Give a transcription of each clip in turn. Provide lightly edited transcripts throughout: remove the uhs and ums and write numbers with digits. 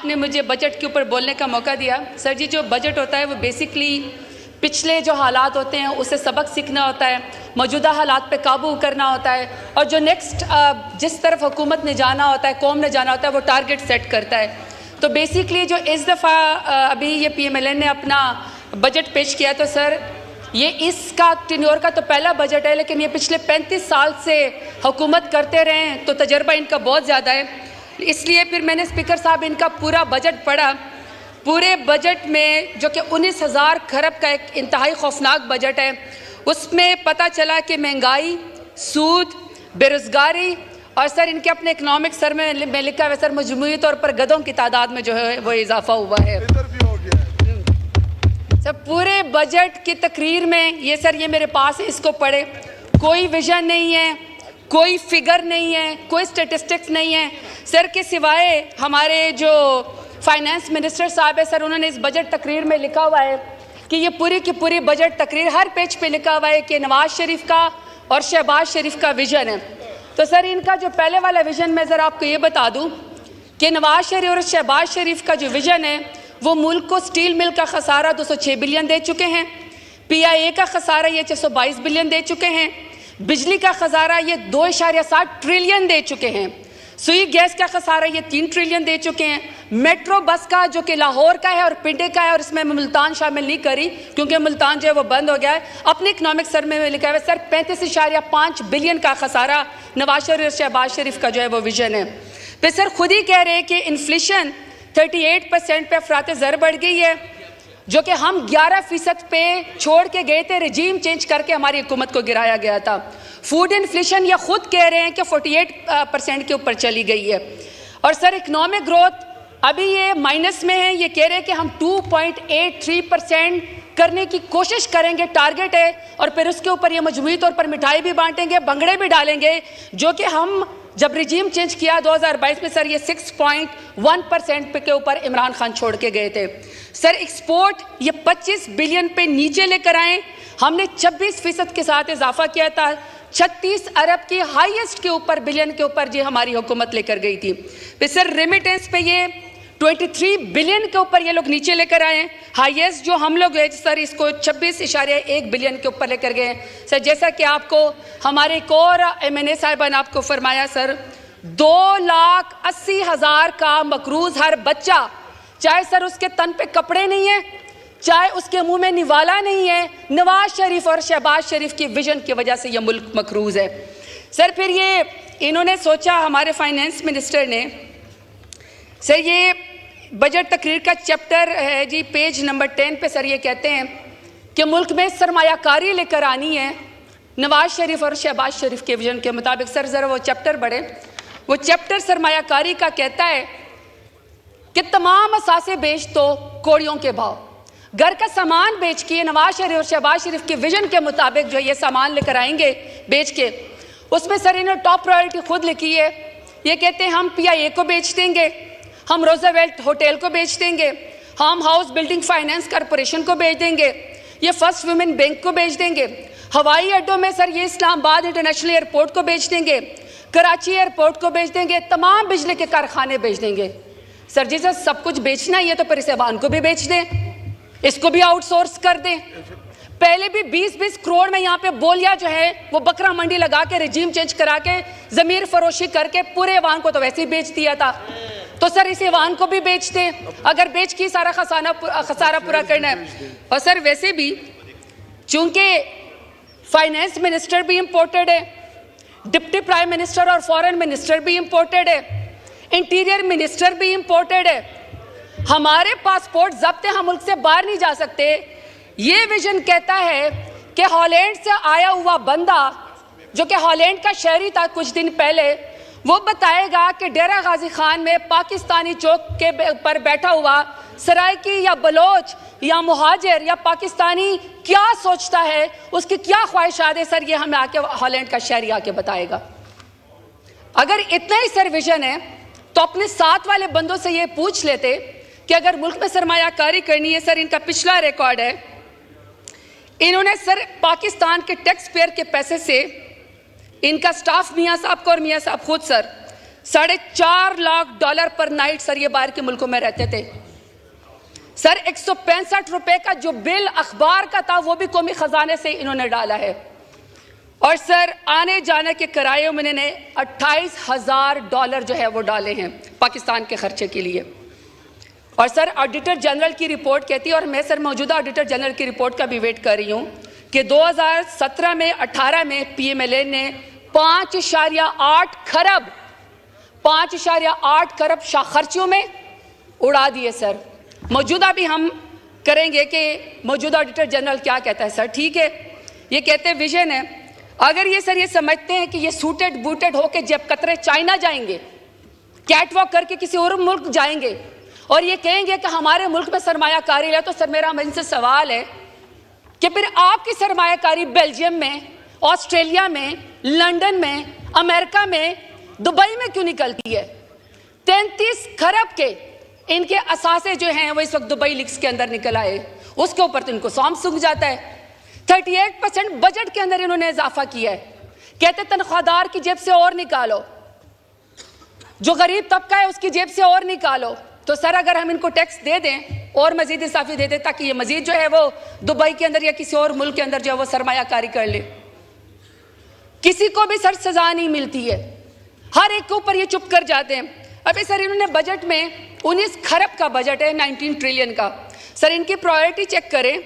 आपने मुझे बजट के ऊपर बोलने का मौका दिया। सर जी, जो बजट होता है वो बेसिकली पिछले जो हालात होते हैं उससे सबक सीखना होता है, मौजूदा हालात पे काबू करना होता है, और जो नेक्स्ट जिस तरफ हुकूमत ने जाना होता है, कौम ने जाना होता है, वो टारगेट सेट करता है। तो बेसिकली जो इस दफ़ा अभी ये PMLN ने अपना बजट पेश किया, तो सर ये इसका टेन्योर का तो पहला बजट है, लेकिन ये पिछले 35 साल से हुकूमत करते रहे हैं, तो तजर्बा इनका बहुत ज़्यादा है। इसलिए फिर मैंने स्पीकर साहब इनका पूरा बजट पढ़ा। पूरे बजट में जो कि 19,000 खरब का एक इंतहाई खौफनाक बजट है, उसमें पता चला कि महंगाई, सूद, बेरोज़गारी और सर इनके अपने इकनॉमिक सर में लिखा है सर मजमूई तौर पर गधों की तादाद में जो है वो इजाफा हुआ है। सर पूरे बजट की तकरीर में ये सर ये मेरे पास है, इसको पढ़े, कोई विजन नहीं है, कोई फिगर नहीं है, कोई स्टेटिस्टिक्स नहीं है सर, के सिवाय हमारे जो फाइनेंस मिनिस्टर साहब है सर, उन्होंने इस बजट तकरीर में लिखा हुआ है कि ये पूरी की पूरी बजट तकरीर हर पेज पे लिखा हुआ है कि नवाज शरीफ का और शहबाज शरीफ का विजन है। तो सर इनका जो पहले वाला विजन मैं ज़रा आपको ये बता दूं कि नवाज शरीफ और शहबाज शरीफ का जो विजन है वो मुल्क को स्टील मिल का खसारा 206 बिलियन दे चुके हैं, PIA का खसारा ये 622 बिलियन दे चुके हैं, बिजली का खसारा ये 2.7 ट्रिलियन दे चुके हैं, सुई गैस का खसारा ये 3 ट्रिलियन दे चुके हैं, मेट्रो बस का जो कि लाहौर का है और पिंडे का है, और इसमें मुल्तान शामिल नहीं करी क्योंकि मुल्तान जो है वो बंद हो गया है, अपने इकनॉमिक सर में लिखा है सर 35.5 बिलियन का खसारा नवाज शरीफ और शहबाज शरीफ का जो है वो विजन है। फिर सर खुद ही कह रहे हैं कि इन्फ्लेशन 38% पे अफरात ज़र बढ़ गई है, जो कि हम 11% पे छोड़ के गए थे, रिजीम चेंज करके हमारी हुकूमत को गिराया गया था। फूड इन्फ्लेशन ये खुद कह रहे हैं कि 48% के ऊपर चली गई है, और सर इकनॉमिक ग्रोथ अभी ये माइनस में है, ये कह रहे हैं कि हम 2.83% करने की कोशिश करेंगे, टारगेट है, और फिर उसके ऊपर ये मजबूती तौर पर मिठाई भी बांटेंगे, भंगड़े भी डालेंगे, जो कि हम जब रिजीम चेंज किया 2022 में सर ये 6.1% के ऊपर इमरान खान छोड़ के गए थे। सर एक्सपोर्ट ये 25 बिलियन पे नीचे लेकर आए, हमने 26% के साथ इजाफा किया था, 36 अरब की हाईएस्ट के ऊपर बिलियन के ऊपर जी हमारी हुकूमत लेकर गई थी। फिर सर रेमिटेंस पे ये 23 बिलियन के ऊपर ये लोग नीचे लेकर आए हैं, हाईएस्ट जो हम लोग है सर इसको 26.1 बिलियन के ऊपर लेकर गए हैं। सर जैसा कि आपको हमारे एक और MNA साहिबा ने आपको फरमाया सर 2,80,000 का मकरूज हर बच्चा, चाहे सर उसके तन पे कपड़े नहीं है, चाहे उसके मुंह में निवाला नहीं है, नवाज शरीफ और शहबाज शरीफ की विजन की वजह से यह मुल्क मकरूज है। सर फिर ये इन्होंने सोचा, हमारे फाइनेंस मिनिस्टर ने, सर ये बजट तकरीर का चैप्टर है जी पेज नंबर 10 पे, सर ये कहते हैं कि मुल्क में सरमायाकारी लेकर आनी है नवाज शरीफ और शहबाज शरीफ के विजन के मुताबिक। सर ज़रा वो चैप्टर बढ़े, वो चैप्टर सरमायाकारी का कहता है कि तमाम असासे बेच दो कोड़ियों के भाव, घर का सामान बेच के नवाज शरीफ और शहबाज शरीफ के विजन के मुताबिक जो ये सामान लेकर आएंगे बेच के। उसमें सर इन्होंने टॉप प्रायोरिटी खुद लिखी है, ये कहते हैं हम PIA को बेच देंगे, हम रोज़वेल्ट होटल को बेच देंगे, हम हाउस बिल्डिंग फाइनेंस कॉरपोरेशन को बेच देंगे, ये फर्स्ट वुमेन बैंक को बेच देंगे, हवाई अड्डों में सर ये इस्लामाबाद इंटरनेशनल एयरपोर्ट को बेच देंगे, कराची एयरपोर्ट को बेच देंगे, तमाम बिजली के कारखाने बेच देंगे। सर जी सर सब कुछ बेचना ही है तो फिर इस ऐवान को भी बेच दें, इसको भी आउटसोर्स कर दें। पहले भी 20-20 करोड़ में यहाँ पे बोलिया जो है वो बकरा मंडी लगा के रिजीम चेंज करा के ज़मीर फरोशी करके पूरे ऐवान को तो वैसे ही बेच दिया था, तो सर इस ऐवान को भी बेच दें अगर बेच के सारा खसारा पूरा करना है। और सर वैसे भी चूंकि फाइनेंस मिनिस्टर भी इम्पोर्टेड है, डिप्टी प्राइम मिनिस्टर और फॉरेन मिनिस्टर भी इम्पोर्टेड है, इंटीरियर मिनिस्टर भी इम्पोर्टेड है, हमारे पासपोर्ट जब्त है, हम मुल्क से बाहर नहीं जा सकते। ये विजन कहता है कि हॉलैंड से आया हुआ बंदा जो कि हॉलैंड का शहरी था कुछ दिन पहले, वो बताएगा कि डेरा गाजी खान में पाकिस्तानी चौक के पर बैठा हुआ सराइकी या बलोच या मुहाजिर या पाकिस्तानी क्या सोचता है, उसकी क्या ख्वाहिशात है, सर ये हमें आके हॉलैंड का शहरी आके बताएगा। अगर इतना ही सर विजन है तो अपने साथ वाले बंदों से ये पूछ लेते कि अगर मुल्क में सरमायाकारी करनी है, सर इनका पिछला रिकॉर्ड है, इन्होंने सर पाकिस्तान के टैक्स पेयर के पैसे से इनका स्टाफ मियाँ साहब को और मियाँ साहब खुद सर $4.5 लाख पर नाइट सर ये बाहर के मुल्कों में रहते थे। सर 165 रुपए का जो बिल अखबार का था वो भी कौमी खजाने से इन्होंने डाला है। और सर आने जाने के किराए में इन्होंने $28,000 जो है वो डाले हैं पाकिस्तान के खर्चे के लिए। और सर ऑडिटर जनरल की रिपोर्ट कहती है, और मैं सर मौजूदा ऑडिटर जनरल की रिपोर्ट का भी वेट कर रही हूँ, कि 2017 में 18 में पीएमएलए ने 5.8 खरब खर्चियों में उड़ा दिए। सर मौजूदा भी हम करेंगे कि मौजूदा ऑडिटर जनरल क्या कहता है। सर ठीक है, ये कहते हैं विजन है, अगर ये सर ये समझते हैं कि ये सूटेड बूटेड होके जब कतरे चाइना जाएंगे, कैटवॉक करके किसी और मुल्क जाएंगे और ये कहेंगे कि हमारे मुल्क में सरमायाकारी है, तो सर मेरा इनसे सवाल है कि फिर आपकी सरमायाकारी बेल्जियम में, ऑस्ट्रेलिया में, लंदन में, अमेरिका में, दुबई में क्यों निकलती है? 33 खरब के इनके असासे जो हैं वो इस वक्त दुबई लीक्स के अंदर निकल आए, उसके ऊपर तो इनको सौंप सूख जाता है। 38% बजट के अंदर इन्होंने इजाफा किया है। कहते तनख्वाहदार की जेब से और निकालो, जो गरीब तबका है उसकी जेब से और निकालो। तो सर अगर हम इनको टैक्स दे दें और मजीद इजाफी दे दें ताकि ये मजीद जो है वो दुबई के अंदर या किसी और मुल्क के अंदर जो है वो सरमायाकारी कर ले, किसी को भी सर सजा नहीं मिलती है, हर एक के ऊपर ये चुप कर जाते हैं। अभी सर इन्होंने बजट में 19 खरब का बजट है, 19 ट्रिलियन का। सर इनकी प्रायोरिटी चेक करें,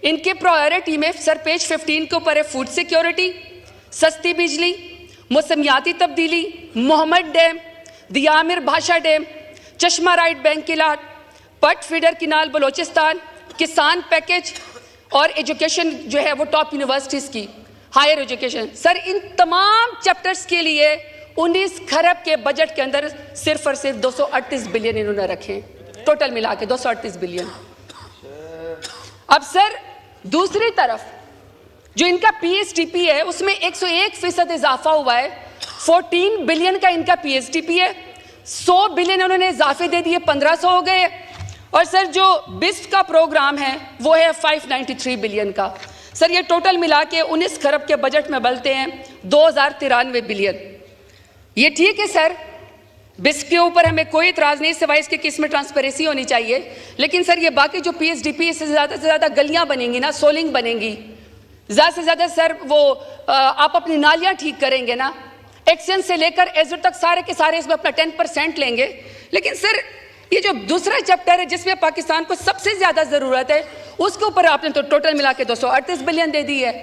इनके प्रायोरिटी में सर पेज 15 के ऊपर है फूड सिक्योरिटी, सस्ती बिजली, मौसमियाती तब्दीली, मोहम्मद डैम, दियामिर भाषा डैम, चश्मा राइट बैंक की लाट, पट फीडर किनाल बलोचिस्तान, किसान पैकेज और एजुकेशन जो है वो टॉप यूनिवर्सिटीज़ की हायर एजुकेशन। सर इन तमाम चैप्टर्स के लिए 19 खरब के बजट के अंदर सिर्फ और सिर्फ 238 बिलियन इन्होंने रखे, टोटल मिला के 238 बिलियन। अब सर दूसरी तरफ जो इनका पीएसडीपी है उसमें 101% इजाफा हुआ है, 14 बिलियन का इनका पीएसडीपी है, 100 बिलियन उन्होंने इजाफे दे दिए, 1500 हो गए। और सर जो बिस्फ का प्रोग्राम है वो है 593 बिलियन का। सर ये टोटल मिला के 19 खरब के बजट में बनते हैं 2093 बिलियन। ये ठीक है सर, बिस्फ के ऊपर हमें कोई इतराज़ नहीं, सिवाय इसके कि इसमें ट्रांसपेरेंसी होनी चाहिए। लेकिन सर ये बाकी जो पीएसडीपी से ज़्यादा गलियाँ बनेंगी ना, सोलिंग बनेंगी, ज़्यादा से ज़्यादा सर वो आप अपनी नालियाँ ठीक करेंगे ना, एक्शन से लेकर एजुर तक सारे के सारे इसमें अपना 10% लेंगे। लेकिन सर ये जो दूसरा चैप्टर है जिसमें पाकिस्तान को सबसे ज़्यादा ज़रूरत है उसके ऊपर आपने तो टोटल मिला के 238 बिलियन दे दी है।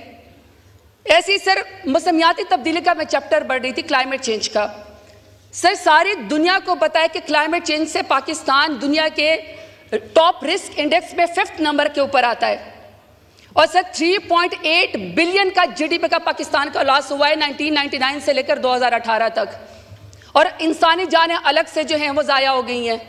ऐसी सर मौसमियाती तब्दीली का मैं चैप्टर बढ़ रही थी, क्लाइमेट चेंज का। सर सारी दुनिया को पता है कि क्लाइमेट चेंज से पाकिस्तान दुनिया के टॉप रिस्क इंडेक्स में 5th नंबर के ऊपर आता है। और सर 3.8 बिलियन का जीडीपी का पाकिस्तान का लॉस हुआ है 1999 से लेकर 2018 तक, और इंसानी जानें अलग से जो हैं वो ज़ाया हो गई हैं।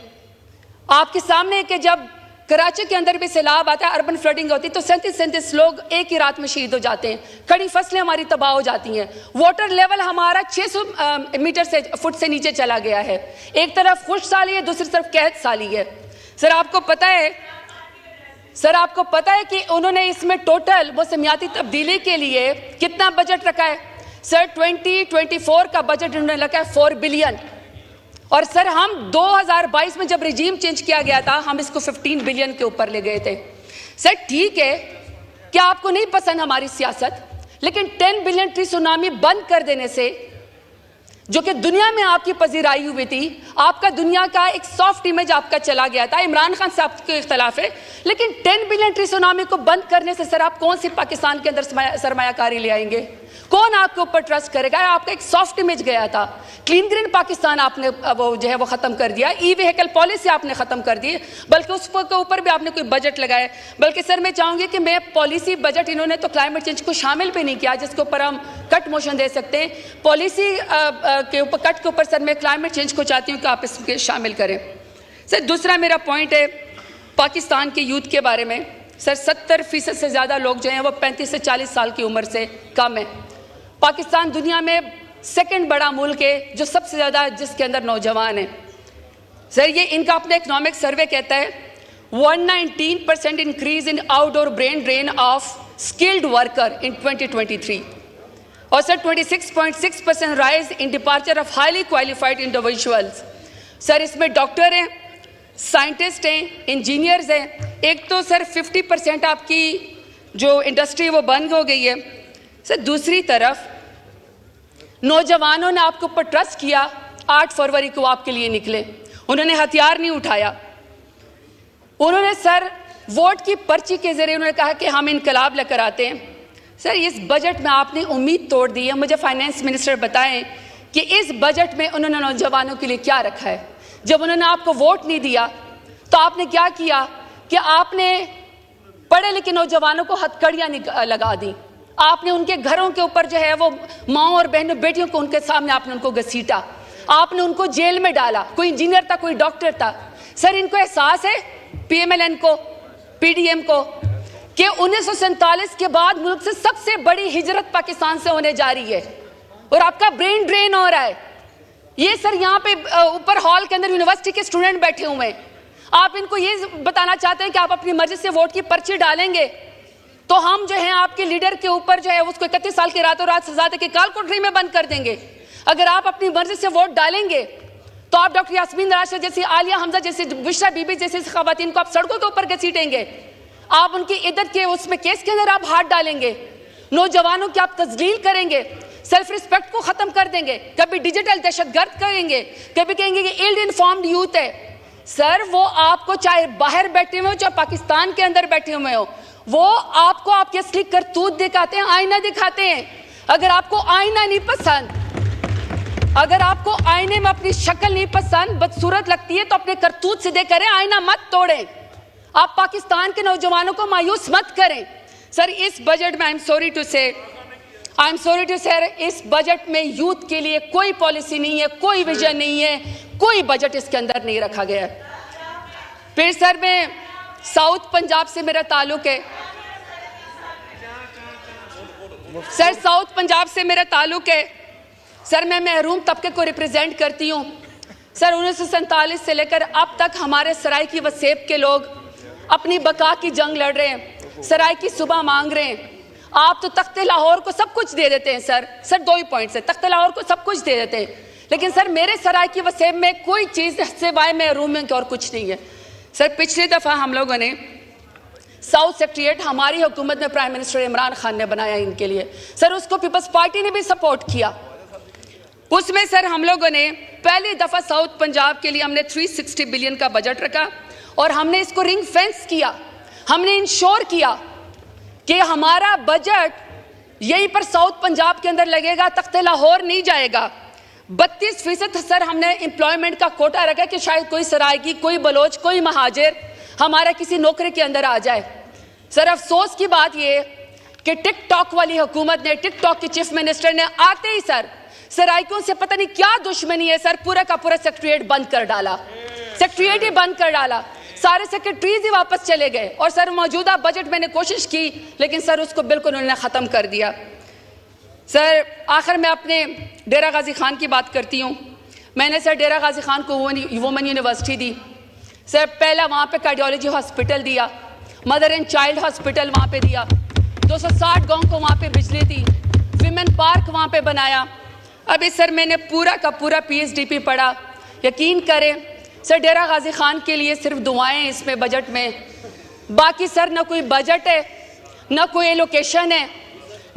आपके सामने कि जब कराची के अंदर भी सैलाब आता है, अर्बन फ्लडिंग होती है, तो 37 लोग एक ही रात में शहीद हो जाते हैं, खड़ी फसलें हमारी तबाह हो जाती हैं, वाटर लेवल हमारा 600 मीटर से फुट से नीचे चला गया है। एक तरफ खुश साली है, दूसरी तरफ कहत साली है। सर आपको पता है कि उन्होंने इसमें टोटल मौसमियाती तब्दीली के लिए कितना बजट रखा है? सर 2024 का बजट उन्होंने रखा है 4 बिलियन। और सर हम 2022 में जब रिजीम चेंज किया गया था हम इसको 15 बिलियन के ऊपर ले गए थे। सर ठीक है कि आपको नहीं पसंद हमारी सियासत, लेकिन 10 बिलियन ट्री सुनामी बंद कर देने से, जो कि दुनिया में आपकी पजीराई हुई थी, आपका दुनिया का एक सॉफ्ट इमेज आपका चला गया था, इमरान खान साहब के इख्तलाफ है, लेकिन 10 बिलियन ट्री सुनामी को बंद करने से सर आप कौन सी पाकिस्तान के अंदर सरमायाकारी ले आएंगे? कौन आपके ऊपर ट्रस्ट करेगा? आपका एक सॉफ्ट इमेज गया था। क्लीन ग्रीन पाकिस्तान आपने वो जो है वो ख़त्म कर दिया, ई व्हीकल पॉलिसी आपने ख़त्म कर दी, बल्कि उसके ऊपर भी आपने कोई बजट लगाया। बल्कि सर मैं चाहूँगी कि मैं पॉलिसी बजट, इन्होंने तो क्लाइमेट चेंज को शामिल भी नहीं किया जिसके ऊपर हम कट मोशन दे सकते हैं। पॉलिसी के ऊपर कट के ऊपर सर मैं क्लाइमेट चेंज को चाहती हूँ कि आप इसके शामिल करें। सर दूसरा मेरा पॉइंट है पाकिस्तान के यूथ के बारे में। सर 70% से ज़्यादा लोग जो हैं वो 35 से 40 साल की उम्र से कम है। पाकिस्तान दुनिया में सेकंड बड़ा मुल्क है जो सबसे ज़्यादा जिसके अंदर नौजवान हैं। सर ये इनका अपना इकोनॉमिक सर्वे कहता है 119% increase in outdoor brain drain of skilled worker in 2023। और sir 26.6% rise in departure of highly qualified individuals. Sir इसमें डॉक्टर हैं, साइंटिस्ट हैं, इंजीनियर्स हैं। एक तो सर 50% आपकी जो इंडस्ट्री वो बंद हो गई है। सर दूसरी तरफ नौजवानों ने आपके ऊपर ट्रस्ट किया, 8 फरवरी को आपके लिए निकले, उन्होंने हथियार नहीं उठाया, उन्होंने सर वोट की पर्ची के जरिए उन्होंने कहा कि हम इनकलाब लेकर आते हैं। सर इस बजट में आपने उम्मीद तोड़ दी है। मुझे फाइनेंस मिनिस्टर बताएं कि इस बजट में उन्होंने नौजवानों के लिए क्या रखा है। जब उन्होंने आपको वोट नहीं दिया तो आपने क्या किया कि आपने पढ़े लिखे नौजवानों को हथकड़ियाँ लगा दी। आपने उनके घरों के ऊपर जो है वो माओ और बहनों बेटियों को उनके सामने आपने उनको घसीटा, आपने उनको जेल में डाला। कोई इंजीनियर था, कोई डॉक्टर था। सर इनको एहसास है PMLN को, PDM को, कि 1947 के बाद मुल्क से सबसे बड़ी हिजरत पाकिस्तान से होने जा रही है और आपका ब्रेन ड्रेन हो रहा है। ये सर यहाँ पे ऊपर हॉल के अंदर यूनिवर्सिटी के स्टूडेंट बैठे हुए हैं, आप इनको ये बताना चाहते हैं कि आप अपनी मर्जी से वोट की पर्ची डालेंगे तो हम जो है आपके लीडर के ऊपर जो है उसको 31 साल की रातों रात सजा दे के काल कोठरी में बंद कर देंगे। अगर आप अपनी मर्जी से वोट डालेंगे तो आप डॉक्टर यास्मीन राशिद जैसी, आलिया हमजा जैसी, बुशरा बीबी जैसी खवातीन को आप सड़कों के ऊपर घसीटेंगे, आप उनकी इज्जत के उसमें केस के अंदर आप हाथ डालेंगे, नौजवानों की आप तजलील करेंगे, सेल्फ रिस्पेक्ट को खत्म कर देंगे, कभी डिजिटल दहशतगर्द करेंगे, कभी कहेंगे कि इल्ड इन्फॉर्म्ड यूथ है। सर वो आपको चाहे बाहर बैठे हुए हो चाहे पाकिस्तान के अंदर बैठे हुए हो, वो आपको आपकी असली करतूत दिखाते हैं, आईना दिखाते हैं। अगर आपको आईना नहीं पसंद, अगर आपको आईने में अपनी शक्ल नहीं पसंद, बदसूरत लगती है तो अपने करतूत सीधे करें, आईना मत तोड़ें। आप पाकिस्तान के नौजवानों को मायूस मत करें। सर इस बजट में आई एम सॉरी टू से इस बजट में यूथ के लिए कोई पॉलिसी नहीं है, कोई विजन नहीं है, कोई बजट इसके अंदर नहीं रखा गया है। फिर सर मैं साउथ पंजाब से मेरा ताल्लुक है, सर साउथ पंजाब से मेरा ताल्लुक है। सर मैं महरूम तबके को रिप्रेजेंट करती हूँ। सर 1947 से लेकर अब तक हमारे सराइकी व सेब के लोग अपनी बका की जंग लड़ रहे हैं, सराइकी सुबह मांग रहे हैं। आप तो तख्ते लाहौर को सब कुछ दे देते हैं सर 2 ही पॉइंट से तख्ते लाहौर को सब कुछ दे देते हैं, लेकिन सर मेरे सराइकी व सेब में कोई चीज़ सिवाय महरूम के और कुछ नहीं है। सर पिछली दफ़ा हम लोगों ने साउथ सेक्रेटरीट हमारी हुकूमत में प्राइम मिनिस्टर इमरान खान ने बनाया इनके लिए, सर उसको पीपल्स पार्टी ने भी सपोर्ट किया। उसमें सर हम लोगों ने पहली दफ़ा साउथ पंजाब के लिए हमने 360 बिलियन का बजट रखा और हमने इसको रिंग फेंस किया। हमने इंश्योर किया कि हमारा बजट यहीं पर साउथ पंजाब के अंदर लगेगा, तख्ते लाहौर नहीं जाएगा। 32% सर हमने एम्प्लॉयमेंट का कोटा रखा कि शायद कोई सराइकी, कोई बलोच, कोई महाजिर हमारा किसी नौकरी के अंदर आ जाए। सर अफसोस की बात ये कि टिकटॉक वाली हुकूमत ने, टिकटॉक के चीफ मिनिस्टर ने आते ही सर सराइकों से पता नहीं क्या दुश्मनी है, सर पूरा का पूरा सेक्रेटरीट बंद कर डाला, सेक्रेटरीट ही बंद कर डाला, सारे सेक्रेटरीज ही वापस चले गए। और सर मौजूदा बजट मैंने कोशिश की लेकिन सर उसको बिल्कुल उन्होंने ख़त्म कर दिया। सर आखिर में अपने डेरा गाजी खान की बात करती हूँ। मैंने सर डेरा गाजी खान को वुमेन यूनिवर्सिटी दी, सर पहला वहाँ पे कार्डियोलॉजी हॉस्पिटल दिया, मदर एंड चाइल्ड हॉस्पिटल वहाँ पे दिया, 260 गाँव को वहाँ पे बिजली दी, विमेन पार्क वहाँ पे बनाया। अभी सर मैंने पूरा का पूरा PHDP पढ़ा। यकीन करें सर डेरा गाजी खान के लिए सिर्फ दुआएं इसमें बजट में, बाकी सर ना कोई बजट है, ना कोई एलोकेशन है,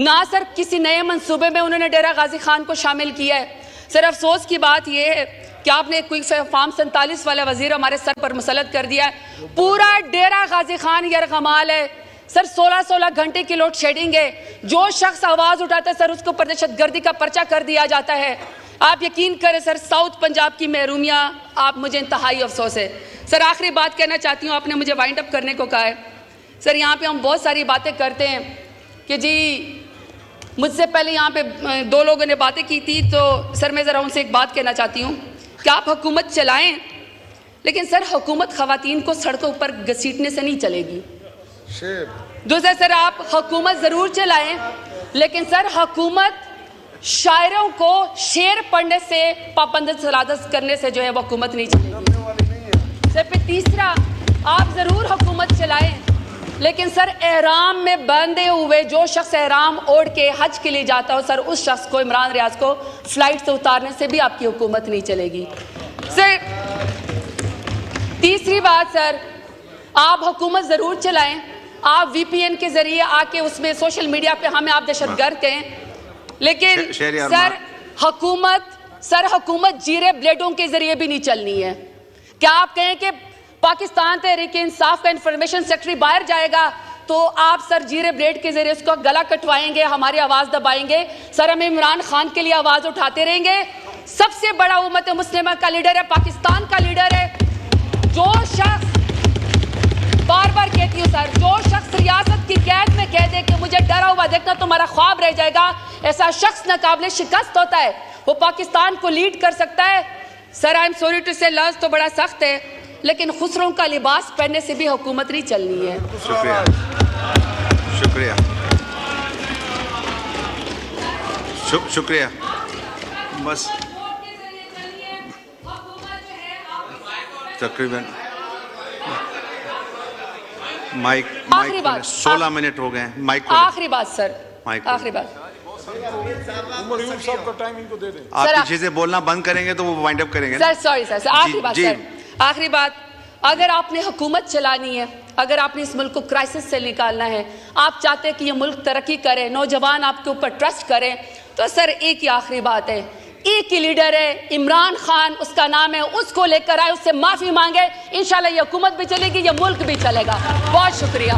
ना सर किसी नए मंसूबे में उन्होंने डेरा गाजी खान को शामिल किया है। सर अफसोस की बात यह है कि आपने कोई फार्म 47 वाला वजीर हमारे सर पर मुसलत कर दिया है। पूरा डेरा गाजी खान यरगमाल है सर, 16-16 घंटे की लोड शेडिंग है। जो शख्स आवाज़ उठाता है सर उसको पर दहशतगर्दी का पर्चा कर दिया जाता है। आप यकीन करें सर साउथ पंजाब की महरूमियाँ, आप मुझे इंतहाई अफसोस है। सर आखिरी बात कहना चाहती हूँ, आपने मुझे वाइंड अप करने को कहा है। सर यहाँ पे हम बहुत सारी बातें करते हैं कि जी मुझसे पहले यहाँ पे 2 लोगों ने बातें की थी, तो सर मैं ज़रा उनसे एक बात कहना चाहती हूँ कि आप हुकूमत चलाएँ, लेकिन सर हुकूमत ख़वातीन को सड़कों पर घसीटने से नहीं चलेगी। दूसरा सर आप हुकूमत ज़रूर चलाएँ, लेकिन सर हुकूमत शायरों को शेर पढ़ने से, पाबंद सलादत करने से जो है वो हुकूमत नहीं चलेगी। सर फिर तीसरा आप ज़रूर हुकूमत चलाएं, लेकिन सर एहराम में बंधे हुए जो शख्स एहराम ओढ़ के हज के लिए जाता हो सर, उस शख्स को, इमरान रियाज को फ्लाइट से उतारने से भी आपकी हुकूमत नहीं चलेगी। सर तीसरी बात सर, आप हुकूमत ज़रूर चलाएं, आप VPN के ज़रिए आके उसमें सोशल मीडिया पे हमें आप दहशतगर्द कहें, लेकिन सर हुकूमत जीरे ब्लेडों के ज़रिए भी नहीं चलनी है। क्या आप कहें कि पाकिस्तान तहरीक इंसाफ का इंफॉर्मेशन सेक्रेटरी बाहर जाएगा तो आप सर जीरे ब्लेड के जरिए उसका गला कटवाएंगे, हमारी आवाज़ दबाएंगे? सर हम इमरान खान के लिए आवाज़ उठाते रहेंगे। सबसे बड़ा उम्मत मुस्लिमा का लीडर है, पाकिस्तान का लीडर है। जो शख्स, बार बार कहती हूँ सर, जो शख्स रियासत की कैद में कह दे कि मुझे डरा हुआ देखना तुम्हारा ख्वाब रह जाएगा, ऐसा शख्स नाकाबिले शिकस्त होता है, वो पाकिस्तान को लीड कर सकता है। Sir I am sorry to say, लफ्ज़ तो बड़ा सख्त है, लेकिन खुसरों का लिबास पहनने से भी हुकूमत नहीं चलनी है। शुक्रिया, शुक्रिया, शुक्रिया। बस तकरीबन माइक 16 मिनट हो गए हैं। माइक आखिरी बात सर, आखिरी बात, आपकी चीजें बोलना बंद करेंगे तो वो वाइंड अप करेंगे सर। सॉरी सर, आखिरी बात सर, आखिरी बात, अगर आपने हुकूमत चलानी है, अगर आपने इस मुल्क को क्राइसिस से निकालना है, आप चाहते हैं कि ये मुल्क तरक्की करे, नौजवान आपके ऊपर ट्रस्ट करें, तो सर एक ही आखिरी बात है, एक ही लीडर है इमरान खान, उसका नाम है, उसको लेकर आए, उससे माफी मांगे, इंशाल्लाह ये हुकूमत भी चलेगी, ये मुल्क भी चलेगा। बहुत शुक्रिया।